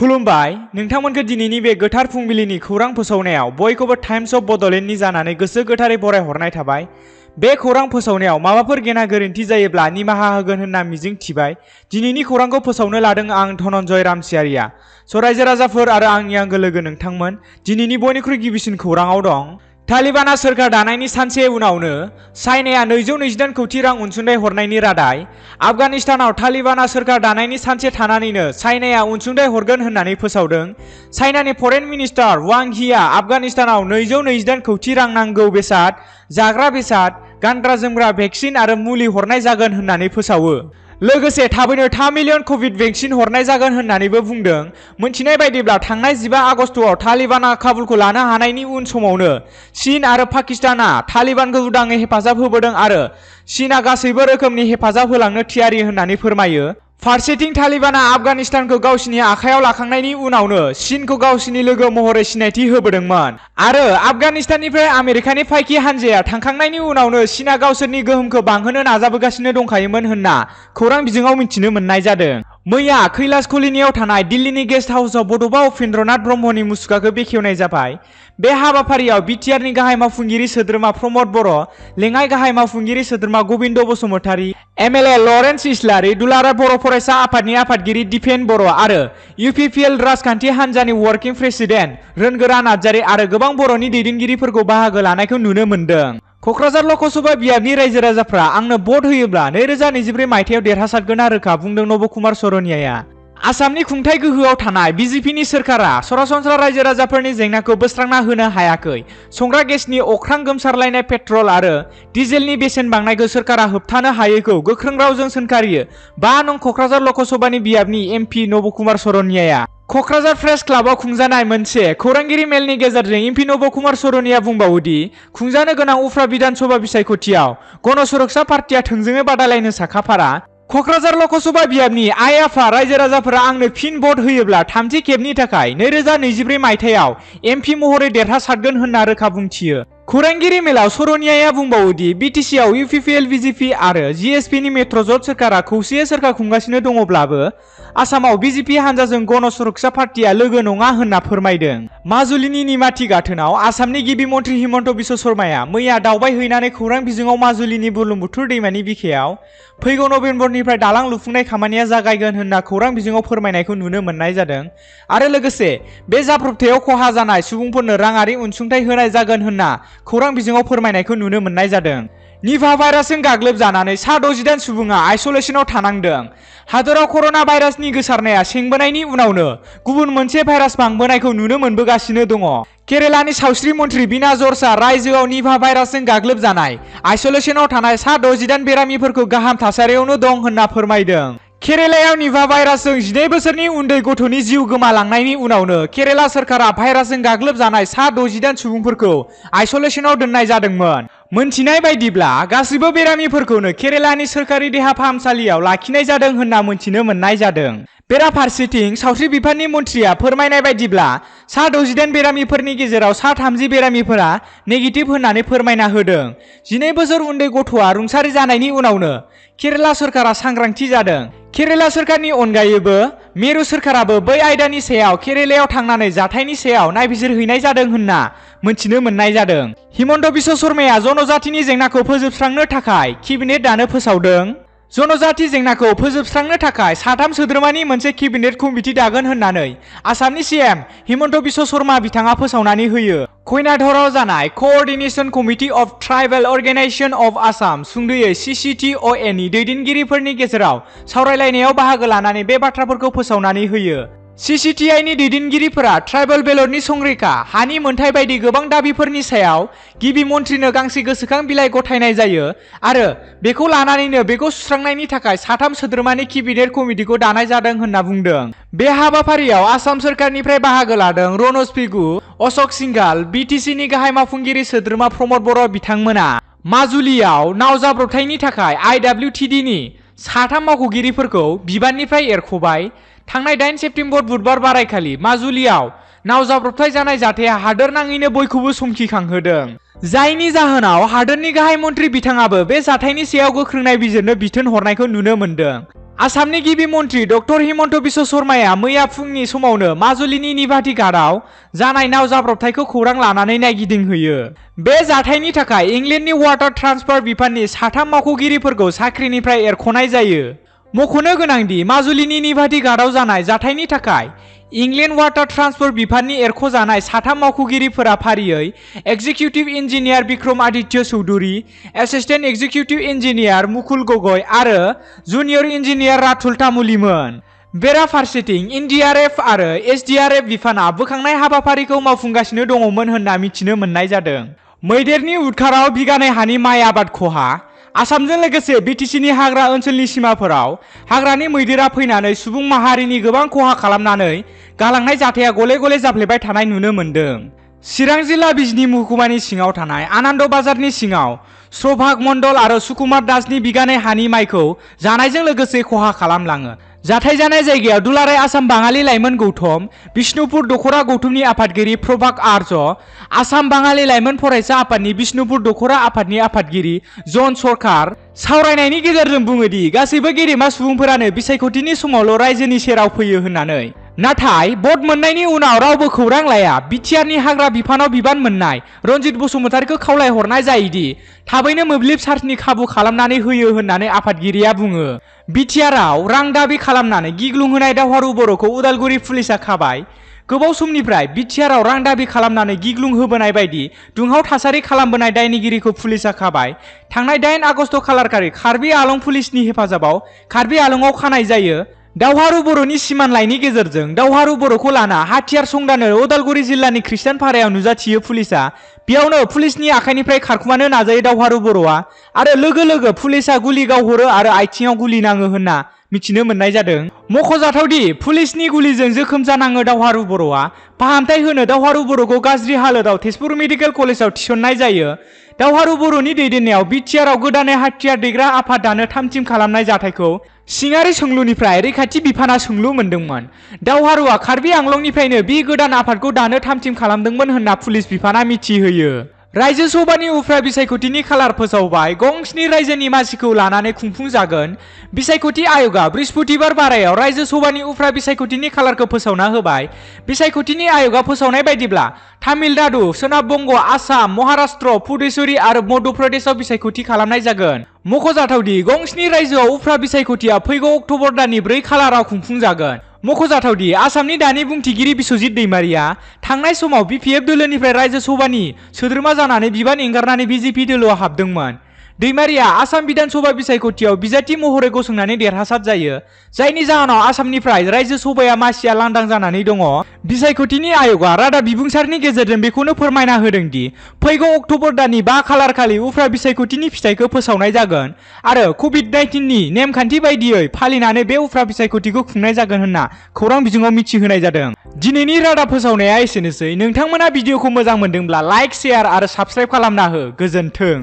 खुलुमबाय नोंथांमोनखौ दिनैनि बे गोथार फुंबिलिनि खौरां फोसावनायाव बयखौबो टाइम्स अफ बड'लेण्डनि जानानै गोसो गोथारै बरायहरनाय थाबाय। बे खौरां फोसावनायाव माबाफोर गेना गोरोन्थि जायोब्ला निमाहा होगोन होनना मिजिं थिबाय। दिनैनि खौरांखौ फोसावनो लादों आं धनन्जय रामसियारिया। रायजो राजाफोर आरो आंनि आंगो लोगो नोंथांमोन, दिनैनि बयनिख्रुइ गिबिसिन खौराङाव दं। तालिबाना सोरखार दानायनि सानसे उनावनो चाइनाया 229 कौटि रां अनसुंथाइ हरनायनि रादाय। आफगानिस्तानाव तालिबाना सोरखार दानायनि सानसे थानानैनो चाइनाया अनसुंथाइ हरगोन होननानै फोसावदों। चाइनानि फरेन मिनिस्टार वां हीआ आफगानिस्तानाव 229 कौटि रां नांगौ बेसाद, जाग्रा बेसाद, गानग्रा जोमग्रा, भेक्सिन आरो मुलि हरनाय जागोन होननानै फोसावो। लोगोसे थाबैनो 3 मिलियन कभिड भेक्सिन हरनाय जागोन होननानैबो बुंदों। मोनथिनाय बायदिब्ला थांनाय 15 आगस्तआव तालिबाना काबुलखौ लानो हानायनि उन समावनो चीन आरो पाकिस्ताना तालिबानखौ उदाङै हेफाजाब होबोदों आरो चीनआ गासैबो रोखोमनि हेफाजाब होलांनो थियारि होननानै फोरमायो। फारसेथिं तालिबाना आफगानिस्तानखौ गावसिनि आखायाव लाखांनायनि उनावनो चीनखौ गावसिनि लोगो महरै सिनायथि होबोदोंमोन आरो आफगानिस्ताननिफ्राय आमेरिकानि फायखि हानजाया थांखांनायनि उनावनो चीनआ गावसोरनि गोहोमखौ बांहोनो नाजाबोगासिनो दंखायोमोन होनना खौरां बिजोङाव मिथिनो मोननाय जादों। मैया कैलाश कलिनियाव थानाय दिल्लीनि गेस्ट हाउसआव बड'बा उपेन्द्रनाथ ब्रह्मनि मुसुखाखौ बेखेवनाय जाबाय। बे हाबाफारियाव बिटिआरनि गाहाय मावफुंगिरि सोद्रोमा प्रमद बर', लेङाइ गाहाय मावफुंगिरि सोद्रोमा गबिन्द बसुमतारी, एमएलए लरेन्स इस्लारि, दुलाराय बर' फरायसा आफादनि आफादगिरि दिपेन बर' आरो इउपिपिएल राजखान्थि हान्जानि वर्किं प्रेसिडेन्ट रोनगोरा नार्जारी आरो गोबां बर'नि दैदेनगिरिफोरखौ बाहागो लानायखौ नुनो मोन्दों। क'क्राझार लकसभा बियाबनि रायजो राजाफ्रा आंनो भट होयोब्ला 2024 मायथाइयाव देरहासारगोन रोखा बुंदों नब कुमार सरनियाया। आसामनि खुंथाय गोहोआव थानाय बिजेपिनि सोरखारा सरासनस्रा रायजो राजाफोरनि जेंनाखौ बोस्रांना होनो हायाखै। संग्रा गेसनि अख्रां गोमसारलायनाय, पेट्रल आरो डिजेलनि बेसेन बांनायखौ सोरखारा होबथानो हायैखौ गोख्रों रावजों सोंखारियो 5 नं क'क्राझार लकसभानि बियाबनि एमपि नब कुमार सरनियाया। क'क्राझार प्रेस क्लाबाव खुंजानाय मोनसे खौरांगिरि मेलनि गेजेरजों एमपि नब कुमार सरनिया बुंबावोदि खुंजानो गोनां उफ्रा बिधान सभा बिसायख'थियाव गण सुरक्षा पार्टिया थोंजोङै बादायलायनो साखाफारा। क'क्राझार लकसभा बियाबनि आइ आफा रायजो राजाफोरा आंनो फिन भट होयोब्ला 3थि खेबनि थाखाय 2024 मायथाइयाव एमपि महरै देरहासारगोन होनना रोखा बुंथियो। खौरांगिरि मेलाव सरनियाया बुंबावोदि बिटिसिआव इउपिपिएल, बिजेपि आरो जिएसपिनि मेट्र' जट सोरखारा खौसेयै सोरखार खुंगासिनो दङब्लाबो आसामाव बिजेपि हान्जाजों गण सुरक्षा पार्टिया लोगो नङा होनना फोरमायदों। माजुलिनि निमाथि गाथोनाव आसामनि गिबि मन्त्रि हिमन्त बिश्व शर्माया मैया दावबायहैनानै खौरां बिजोङाव माजुलिनि बुरलुंबुथुर दैमानि बिखायाव फैगौ नबेम्बरनिफ्राय दालां लुफुंनाय खामानिया जागायगोन होनना खौरां बिजोङाव फोरमायनायखौ नुनो मोननाय जादों आरो लोगोसे बे जाब्रबथायाव खहा जानाय सुबुंफोरनो राङारि अनसुंथाइ होनाय जागोन होनना खौरां बिजोङाव फोरमायनायखौ नुनो मोननाय जादों। निभा भाइरासजों गाग्लोबजानानै सा 68 सुबुङा आइसोलेसनाव थानांदों। हादराव कर'ना भाइरासनि गोसारनाया सेंबोनायनि उनावनो गुबुन मोनसे भाइरास बांबोनायखौ नुनो मोनबोगासिनो दङ। केरेलानि सावस्रि मन्त्रि बिना जर्जआ रायजोआव निभा भाइरासजों गाग्लोबजानाय आइसोलेसनाव थानाय सा 68 बेरामिफोरखौ गाहाम थासारियावनो दं होनना फोरमायदों। केरेलायाव निभा भाइरासजों 12 बोसोरनि उन्दै गथ'नि जिउ गोमालांनायनि उनावनो केरेला सोरखारा भाइरासजों गाग्लोबजानाय सा 68 सुबुंफोरखौ आइसोलेसनाव दोननाय जादोंमोन। मोनथिनाय बायदिब्ला गासिबो बेरामिफोरखौनो केरेलानि सोरखारि देहा फाहामसालियाव लाखिनाय जादों होनना मोनथिनो मोननाय जादों। बेराफारसेथिं सावस्रि बिफाननि मन्थ्रिया फोरमायनाय बायदिब्ला सा 68 बेरामिफोरनि गेजेराव सा 30 बेरामिफोरा नेगेटिभ होननानै फोरमायना होदों। 12 बोसोर उन्दै गथ'आ रुंसारि जानायनि उनावनो केरेला सोरखारा सांग्रांथि जादों। केरेला सोरखारनि अनगायैबो मिरु सोरखाराबो बै आयदानि सायाव केरेलायाव थांनानै जाथायनि सायाव नायबिजिरहैनाय जादों होनना मोनथिनो मोननाय जादों। हिमन्त बिश्व शर्माया जनजातिनि जेंनाखौ फोजोबस्रांनो थाखाय केबिनेट दानो फोसावदों। जनजाति जेंनाखौ फोजोबस्रांनो थाखाय 3 सोद्रोमानि मोनसे केबिनेट कमिटि दागोन होननानै आसामनि सीएम हिमन्त बिश्व शर्मा बिथाङा फोसावनानै होयो। कयनाधराव जानाय coordination committee of tribal organization of Assam सुंद'यै CCTOA नि दैदेनगिरिफोरनि गेजेराव सावरायलायनायाव बाहागो लानानै बे बाथ्राफोरखौ फोसावनानै होयो। CCTI नि दैदेनगिरिफोरा ट्राइबेल बेलटनि संरैखा, हानि मोनथाय बायदि गोबां दाबिफोरनि सायाव गिबि मन्थ्रिनो गांसे गोसोखां बिलाइ गथायनाय जायो आरो बेखौ लानानैनो बेखौ सुस्रांनायनि थाखाय 3 सोद्रोमानि केबिनेट कमिटिखौ दानाय जादों होनना बुंदों। बे हाबाफारियाव आसाम सोरखारनिफ्राय बाहागो लादों रनज पेगु, अशक सिंघाल, बिटिसिनि गाहाय मावफुंगिरि सोद्रोमा प्रमद बर' बिथांमोना। माजुलियाव नाव जाब्रबथायनि थाखाय IWTD नि 3 मावख'गिरिफोरखौ बिबाननिफ्राय एरख'बाय। थांनाय 8 सेप्तेम्बर बुधबार बारायखालि माजुलियाव नाव जाब्रबथाय जानाय जाथाया हादोरनाङैनो बयखौबो समखिखांहोदों। जायनि जाहोनाव हादोरनि गाहाय मन्थ्रि बिथाङाबो बे जाथायनि सायाव गोख्रों नायबिजिरनो बिथोन हरनायखौ नुनो मोनदों। आसामनि गिबि मन्त्रि डक्टर हिमन्त बिश्व शर्माया मैया फुंनि समावनो माजुलिनि निभाथि घाटआव जानाय नाव जाब्रबथायखौ खौरां लानानै नायगिदिंहैयो। बे जाथायनि थाखाय इंलेन्डनि वाटार ट्रान्सफार बिफाननि 3 मावख'गिरिफोरखौ साख्रिनिफ्राय एरख'नाय जायो। मख'नो गोनांदि माजुलिनि निभाथि घाटआव जानाय जाथायनि थाखाय इंलेन्ड वाटार ट्रान्सफार बिफाननि एरख'जानाय 3 मावख'गिरिफोरा फारियै executive engineer Bikram Aditya Chaudhuri, assistant executive engineer Mukul Gogoi आरो जुनियर इन्जिनियार राथुल तामुलीमोन। बेराफारसेथिं एनडीआरएफ आरो एसडीआरएफ बिफाना बोखांनाय हाबाफारिखौ मावफुंगासिनो दङमोन होनना मिथिनो मोननाय जादों। मैदेरनि उदखाराव बिगानै हानि माइ आबाद खहा। आसामजों लोगोसे बिटिसिनि हाग्रा ओनसोलनि सिमाफोराव हाग्रानि मैदेरा फैनानै सुबुं माहारिनि गोबां खहा खालामनानै गालांनाय जाथाया गले गले जाफ्लेबाय थानाय नुनो मोन्दों। चिरां जिल्ला बिजनी महकुमानि सिङाव थानाय आनन्द बाजारनि सिङाव सौभाग मण्डल आरो सुकुमार दासनि बिगानै हानि माइखौ जानायजों लोगोसे खहा खालामलाङो। जाथाय जानाय जायगायाव दुलाराय आसाम बाङालि लाइमोन गौथम, बिष्णुपुर दख'रा गौथुमनि आफादगिरि प्रभाक आर्य, आसाम बाङालि लाइमोन फरायसा आफादनि बिष्णुपुर दख'रा आफादनि आफादगिरि जन सरकार सावरायनायनि गेजेरजों बुङोदि गासैबो गेदेमा सुबुंफोरानो बिसायख'थिनि समावल' रायजोनि सेराव फैयो होननानै। नाथाय भट मोननायनि उनाव रावबो खौरां लाया। बिटिआरनि हाग्रा बिफानाव बिबान मोननाय रनजित बसुमतारीखौ खावलायहरनाय जायोदि थाबैनो मोब्लिब चार्जनि खाबु खालामनानै होयो होननानै आफादगिरिया बुङो। बिटिआरआव रां दाबि खालामनानै गिग्लुंहोनाय दावहारु बर'खौ उदालगुरि पुलिसआ खाबाय। गोबाव समनिफ्राय बिटिआरआव रां दाबि खालामनानै गिग्लुंहोबोनाय बायदि दुंहाव थासारि खालामबोनाय दायनिगिरिखौ पुलिसआ खाबाय। थांनाय 8 आगस्ट खालारखालि कार्बि आलं पुलिसनि हेफाजाबाव कार्बि आलंआव खानाय जायो। दावहारु बर'नि सिमान लाइनि गेजेरजों दावहारु बर'खौ लाना हाथियार संदानो उदालगुरि जिल्लानि खृष्टान फारायाव नुजाथियो पुलिसआ। बेयावनो पुलिसनि आखाइनिफ्राय खारखुमानो नाजायो दावहारु बर'आ आरो लोगो लोगो पुलिसआ गुलि गावहरो आरो आथिङाव गुलि नाङो होनना मिथिनो मोननाय जादों। मख'जाथावदि पुलिसनि गुलिजों जोखोम जानाङो दावहारु बर'आ। फाहामथाय होनो दावहारु बर'खौ गाज्रि हालोदाव तेजपुर मेडिकेल कलेजाव थिसननाय जायो। दावहारु बर'नि दैदेननायाव बिटिआरआव गोदानै हाथियार दैग्रा आफाद दानो थामथिम खालामनाय जाथायखौ सिङारि सोंलुनिफ्राय रैखाथि बिफाना सोंलु मोन्दोंमोन। दावहारुआ कार्बि आंलंनिफ्रायनो बे गोदान आफादखौ दानो थामथिम खालामदोंमोन होनना पुलिस बिफाना मिथिहोयो। रायजो सभानि उफ्रा बिसायख'थिनि खालार फोसावबाय। गं 7 रायजोनि मासिखौ लानानै खुंफुंजागोन। बिसायख'थि आय'गआ बृहस्पतिबार बारायाव रायजो सभानि उफ्रा बिसायख'थिनि खालारखौ फोसावना होबाय। बिसायख'थिनि आय'गआ फोसावनाय बायदिब्ला तामिलनाडु, सोनाब बंग', आसाम, महाराष्ट्र, पुडुचेरी आरो मध्य प्रदेशआव बिसायख'थि खालामनाय जागोन। मख'जाथावदि गं 7 रायजोआव उफ्रा बिसायख'थिया फैगौ अक्ट'बर दाननि 4 खालाराव खुंफुंजागोन। मख'जाथावदि आसामनि दानि बुंथिगिरि बिस्वजित दैमारिया थांनाय समाव बिपिएफ दोलोनिफ्राय रायजो सभानि सोद्रोमा जानानै बिबान एंगारनानै बिजेपि दोलोआव हाबदोंमोन। दैमारिया आसाम बिधानसभा बिसायख'थियाव बिजाथि महरै गसंनानै देरहासार जायो, जायनि जाहोनाव आसामनिफ्राय रायजो सभाया मासिया लांदां जानानै दङ। बिसायख'थिनि आय'गआ रादाब बिबुंसारनि गेजेरजों बेखौनो फोरमायना होदोंदि फैगौ अक्ट'बर दाननि 5 खालारखालि उफ्रा बिसायख'थिनि फिथायखौ फोसावनाय जागोन आरो कभिड-19नि नेमखान्थि बायदियै फालिनानै बे उफ्रा बिसायख'थिखौ खुंनाय जागोन होनना खौरां बिजोङाव मिथिहोनाय जादों। दिनैनि रादाब फोसावनाया एसेनोसै। नोंथांमोना भिडिअखौ मोजां मोनदोंब्ला लाइक, शेयार आरो साबस्क्राइब खालामना हो। गोजोन्थों।